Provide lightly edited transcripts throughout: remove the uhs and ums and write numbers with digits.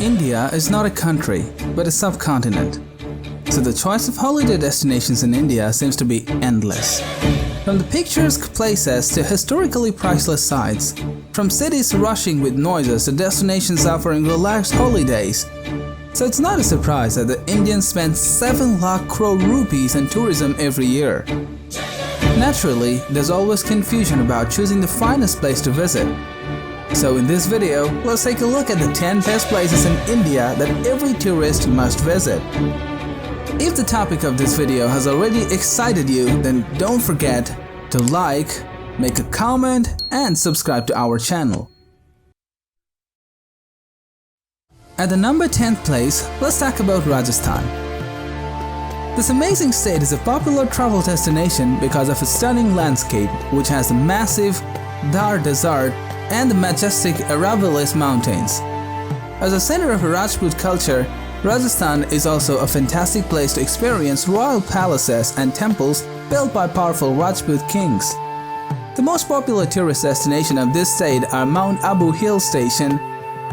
India is not a country, but a subcontinent. So the choice of holiday destinations in India seems to be endless. From the picturesque places to historically priceless sites, from cities rushing with noises to destinations offering relaxed holidays. So it's not a surprise that the Indians spend 7 lakh crore rupees in tourism every year. Naturally, there's always confusion about choosing the finest place to visit. So in this video, let's take a look at the 10 best places in India that every tourist must visit. If the topic of this video has already excited you, then don't forget to like, make a comment and subscribe to our channel. At the number 10th place, let's talk about Rajasthan. This amazing state is a popular travel destination because of its stunning landscape, which has the massive Thar Desert and the majestic Aravallis Mountains. As a center of Rajput culture, Rajasthan is also a fantastic place to experience royal palaces and temples built by powerful Rajput kings. The most popular tourist destination of this state are Mount Abu Hill Station,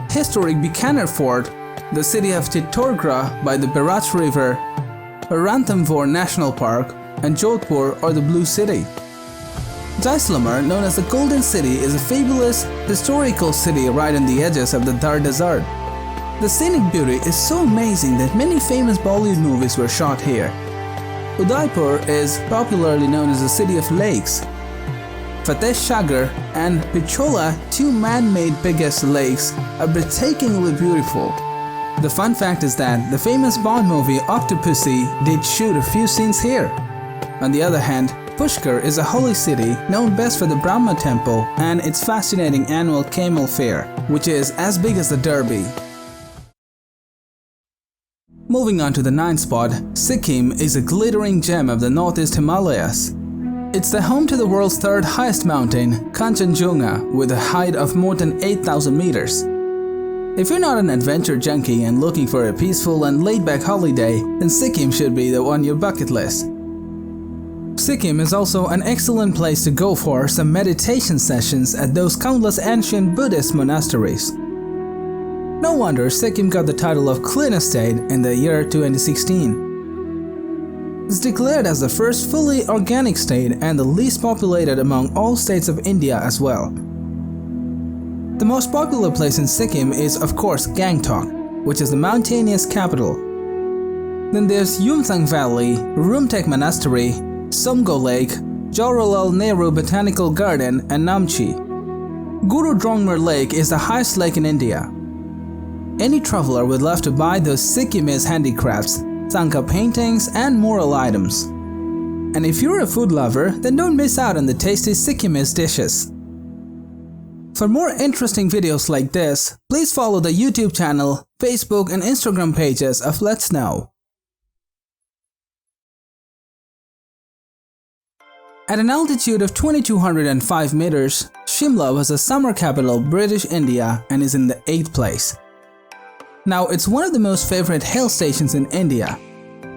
historic Bikaner Fort, the city of Chittorgarh by the Barach River, Ranthambore National Park, and Jodhpur or the Blue City. Jaisalmer, known as the Golden City, is a fabulous historical city right on the edges of the Thar Desert. The scenic beauty is so amazing that many famous Bollywood movies were shot here. Udaipur is popularly known as the city of lakes. Fateh Sagar and Pichola, two man-made biggest lakes, are breathtakingly beautiful. The fun fact is that the famous Bond movie Octopussy did shoot a few scenes here. On the other hand, Pushkar is a holy city known best for the Brahma temple and its fascinating annual camel fair, which is as big as the Derby. Moving on to the 9th spot, Sikkim is a glittering gem of the northeast Himalayas. It's the home to the world's 3rd highest mountain, Kanchenjunga, with a height of more than 8,000 meters. If you're not an adventure junkie and looking for a peaceful and laid-back holiday, then Sikkim should be the one on your bucket list. Sikkim is also an excellent place to go for some meditation sessions at those countless ancient Buddhist monasteries. No wonder Sikkim got the title of cleanest state in the year 2016. It's declared as the first fully organic state and the least populated among all states of India as well. The most popular place in Sikkim is of course Gangtok, which is the mountainous capital. Then there's Yumthang Valley, Rumtek Monastery, Somgo Lake, Jawaharlal Nehru Botanical Garden and Namchi. Guru Drongmar Lake is the highest lake in India. Any traveler would love to buy those Sikkimese handicrafts, Thangka paintings and mural items. And if you're a food lover, then don't miss out on the tasty Sikkimese dishes. For more interesting videos like this, please follow the YouTube channel, Facebook and Instagram pages of Let's Know. At an altitude of 2205 meters, Shimla was the summer capital of British India and is in the 8th place. Now it's one of the most favorite hill stations in India.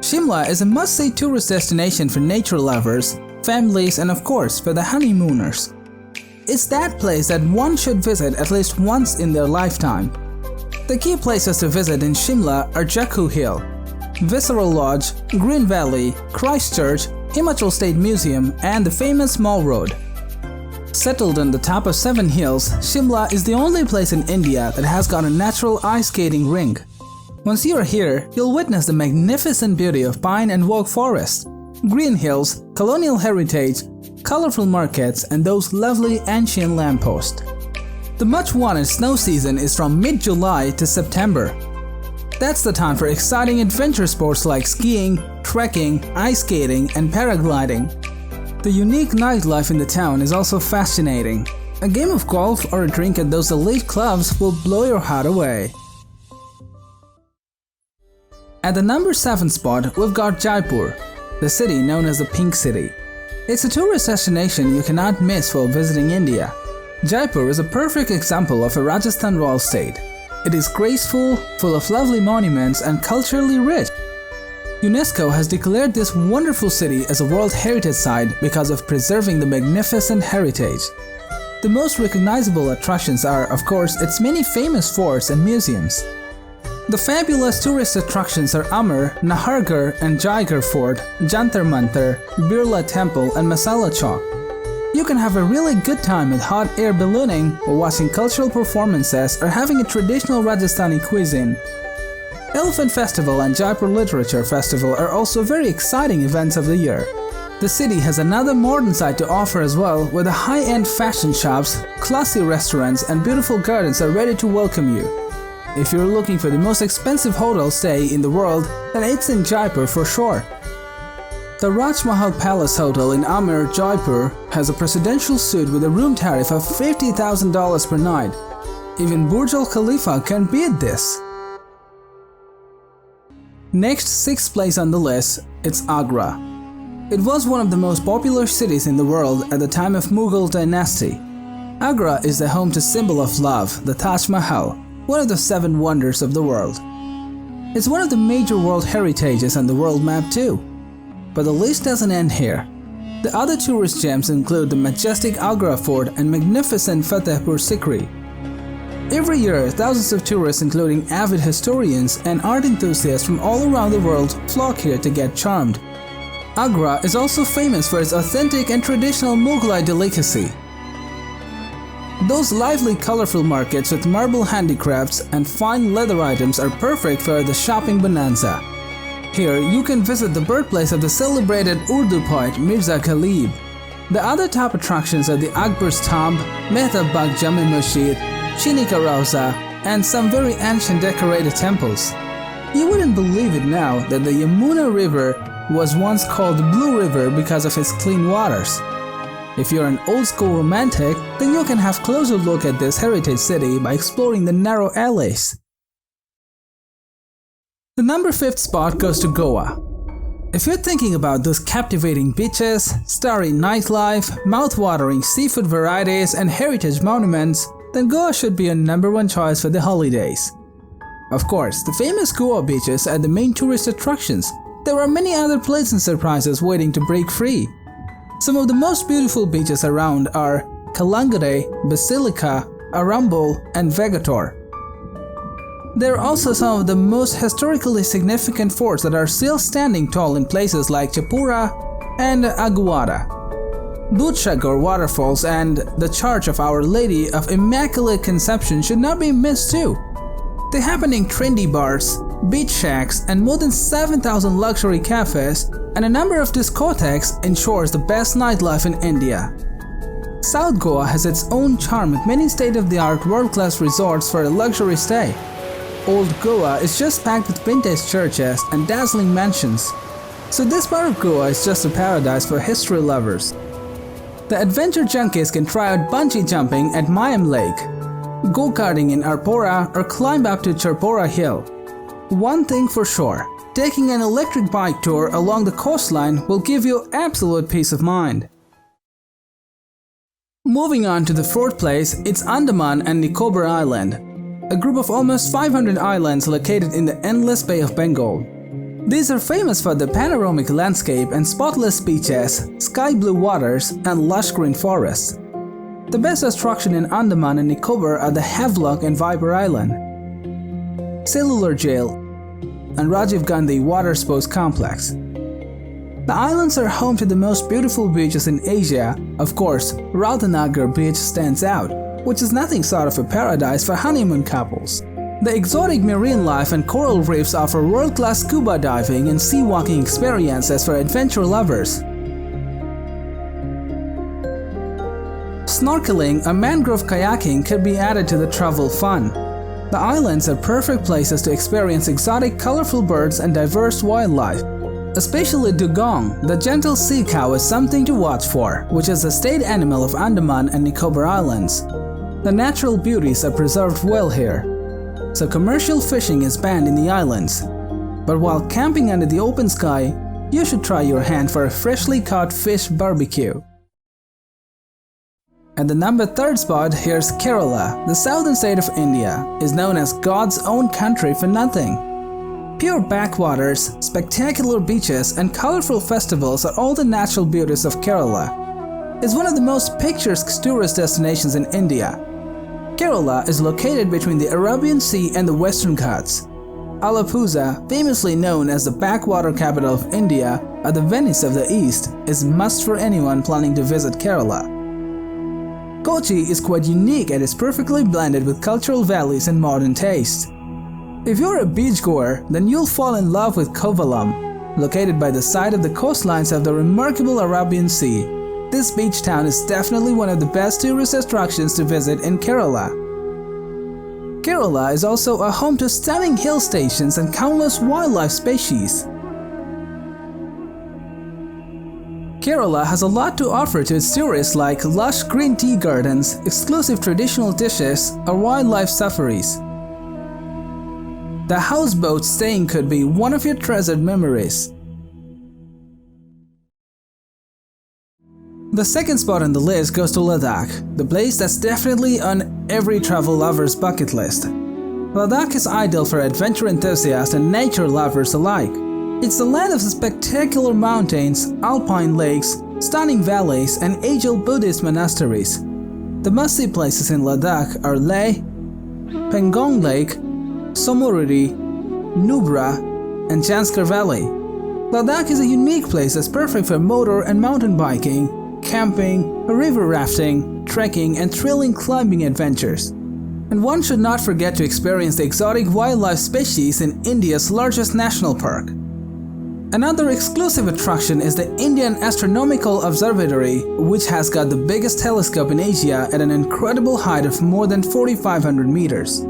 Shimla is a must-see tourist destination for nature lovers, families and of course for the honeymooners. It's that place that one should visit at least once in their lifetime. The key places to visit in Shimla are Jakku Hill, Visceral Lodge, Green Valley, Christchurch, Himachal State Museum and the famous Mall Road. Settled on the top of 7 hills, Shimla is the only place in India that has got a natural ice skating rink. Once you're here, you'll witness the magnificent beauty of pine and oak forests, green hills, colonial heritage, colorful markets and those lovely ancient lampposts. The much-wanted snow season is from mid-July to September. That's the time for exciting adventure sports like skiing, trekking, ice skating and paragliding. The unique nightlife in the town is also fascinating. A game of golf or a drink at those elite clubs will blow your heart away. At the number 7 spot, we've got Jaipur, the city known as the Pink City. It's a tourist destination you cannot miss while visiting India. Jaipur is a perfect example of a Rajasthan royal state. It is graceful, full of lovely monuments and culturally rich. UNESCO has declared this wonderful city as a World Heritage Site because of preserving the magnificent heritage. The most recognizable attractions are, of course, its many famous forts and museums. The fabulous tourist attractions are Amber, Nahargarh and Jaigarh Fort, Jantar Mantar, Birla Temple and Masala Chowk. You can have a really good time with hot air ballooning, or watching cultural performances, or having a traditional Rajasthani cuisine. Elephant Festival and Jaipur Literature Festival are also very exciting events of the year. The city has another modern side to offer as well, where the high-end fashion shops, classy restaurants and beautiful gardens are ready to welcome you. If you're looking for the most expensive hotel stay in the world, then it's in Jaipur for sure. The Taj Mahal Palace Hotel in Amer, Jaipur has a presidential suite with a room tariff of $50,000 per night. Even Burj Al Khalifa can beat this. Next, sixth place on the list, it's Agra. It was one of the most popular cities in the world at the time of Mughal dynasty. Agra is the home to symbol of love, the Taj Mahal, one of the 7 wonders of the world. It's one of the major world heritages on the world map too. But the list doesn't end here. The other tourist gems include the majestic Agra Fort and magnificent Fatehpur Sikri. Every year, thousands of tourists, including avid historians and art enthusiasts from all around the world, flock here to get charmed. Agra is also famous for its authentic and traditional Mughlai delicacy. Those lively, colorful markets with marble handicrafts and fine leather items are perfect for the shopping bonanza. Here, you can visit the birthplace of the celebrated Urdu poet Mirza Ghalib. The other top attractions are the Akbar's Tomb, Mehtab Bagh Jami Masjid, Chini Ka Rawza, and some very ancient decorated temples. You wouldn't believe it now that the Yamuna River was once called the Blue River because of its clean waters. If you're an old-school romantic, then you can have a closer look at this heritage city by exploring the narrow alleys. The number 5th spot goes to Goa. If you're thinking about those captivating beaches, starry nightlife, mouth-watering seafood varieties, and heritage monuments, then Goa should be a number 1 choice for the holidays. Of course, the famous Goa beaches are the main tourist attractions. There are many other pleasant surprises waiting to break free. Some of the most beautiful beaches around are Kalangare, Basilica, Arambol, and Vegator. There are also some of the most historically significant forts that are still standing tall in places like Chapura and Aguada. Dudhsagar waterfalls and the Church of Our Lady of Immaculate Conception should not be missed too. The happening trendy bars, beach shacks, and more than 7,000 luxury cafes and a number of discotheques ensures the best nightlife in India. South Goa has its own charm with many state-of-the-art world-class resorts for a luxury stay. Old Goa is just packed with vintage churches and dazzling mansions. So this part of Goa is just a paradise for history lovers. The adventure junkies can try out bungee jumping at Mayam Lake, go-karting in Arpora, or climb up to Charpora Hill. One thing for sure, taking an electric bike tour along the coastline will give you absolute peace of mind. Moving on to the 4th place, it's Andaman and Nicobar Island, a group of almost 500 islands located in the endless Bay of Bengal. These are famous for the panoramic landscape and spotless beaches, sky blue waters, and lush green forests. The best attraction in Andaman and Nicobar are the Havelock and Viper Island, Cellular Jail, and Rajiv Gandhi Water Sports Complex. The islands are home to the most beautiful beaches in Asia. Of course, Radhanagar Beach stands out, which is nothing short of a paradise for honeymoon couples. The exotic marine life and coral reefs offer world-class scuba diving and sea walking experiences for adventure lovers. Snorkeling or mangrove kayaking could be added to the travel fun. The islands are perfect places to experience exotic, colorful birds and diverse wildlife. Especially dugong, the gentle sea cow, is something to watch for, which is the state animal of Andaman and Nicobar Islands. The natural beauties are preserved well here, so commercial fishing is banned in the islands. But while camping under the open sky, you should try your hand for a freshly caught fish barbecue. At the number 3rd spot, here's Kerala. The southern state of India is known as God's own country for nothing. Pure backwaters, spectacular beaches, and colorful festivals are all the natural beauties of Kerala. It's one of the most picturesque tourist destinations in India. Kerala is located between the Arabian Sea and the Western Ghats. Alappuzha, famously known as the backwater capital of India or the Venice of the East, is must for anyone planning to visit Kerala. Kochi is quite unique and is perfectly blended with cultural values and modern taste. If you're a beachgoer, then you'll fall in love with Kovalam, located by the side of the coastlines of the remarkable Arabian Sea. This beach town is definitely one of the best tourist attractions to visit in Kerala. Kerala is also a home to stunning hill stations and countless wildlife species. Kerala has a lot to offer to its tourists, like lush green tea gardens, exclusive traditional dishes, or wildlife safaris. The houseboat staying could be one of your treasured memories. The second spot on the list goes to Ladakh, the place that's definitely on every travel lover's bucket list. Ladakh is ideal for adventure enthusiasts and nature lovers alike. It's the land of spectacular mountains, alpine lakes, stunning valleys, and age-old Buddhist monasteries. The must-see places in Ladakh are Leh, Pangong Lake, Somoruri, Nubra, and Janskar Valley. Ladakh is a unique place that's perfect for motor and mountain biking, camping, river rafting, trekking, and thrilling climbing adventures. And one should not forget to experience the exotic wildlife species in India's largest national park. Another exclusive attraction is the Indian Astronomical Observatory, which has got the biggest telescope in Asia at an incredible height of more than 4,500 meters.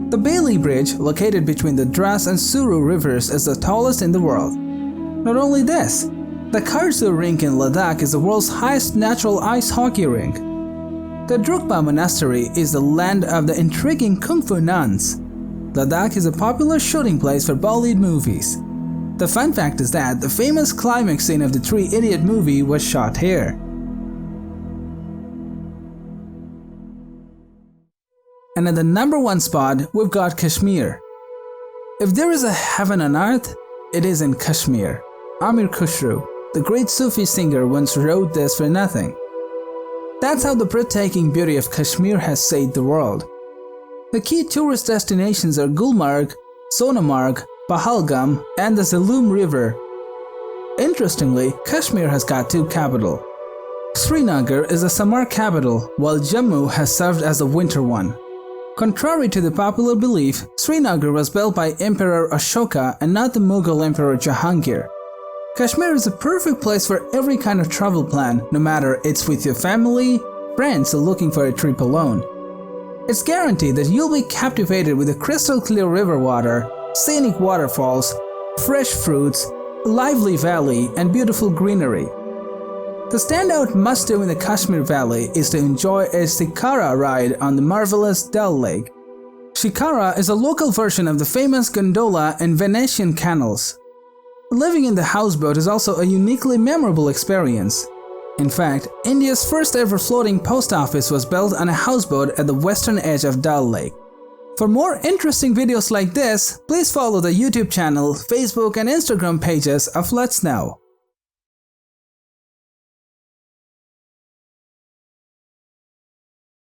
The Bailey Bridge, located between the Dras and Suru rivers, is the tallest in the world. Not only this, the Kharsu rink in Ladakh is the world's highest natural ice hockey rink. The Drukpa Monastery is the land of the intriguing Kung Fu nuns. Ladakh is a popular shooting place for Bollywood movies. The fun fact is that the famous climax scene of the Three Idiot movie was shot here. And at the number one spot, we've got Kashmir. If there is a heaven on earth, it is in Kashmir. Amir Khusro, the great Sufi singer, once wrote this for nothing. That's how the breathtaking beauty of Kashmir has saved the world. The key tourist destinations are Gulmarg, Sonamarg, Pahalgam, and the Jhelum River. Interestingly, Kashmir has got two capitals. Srinagar is the summer capital, while Jammu has served as the winter one. Contrary to the popular belief, Srinagar was built by Emperor Ashoka and not the Mughal Emperor Jahangir. Kashmir is a perfect place for every kind of travel plan, no matter it's with your family, friends, or looking for a trip alone. It's guaranteed that you'll be captivated with the crystal clear river water, scenic waterfalls, fresh fruits, a lively valley, and beautiful greenery. The standout must-do in the Kashmir Valley is to enjoy a shikara ride on the marvelous Dal Lake. Shikara is a local version of the famous gondola and Venetian canals. Living in the houseboat is also a uniquely memorable experience. In fact, India's first ever floating post office was built on a houseboat at the western edge of Dal Lake. For more interesting videos like this, please follow the YouTube channel, Facebook and Instagram pages of Let's Know.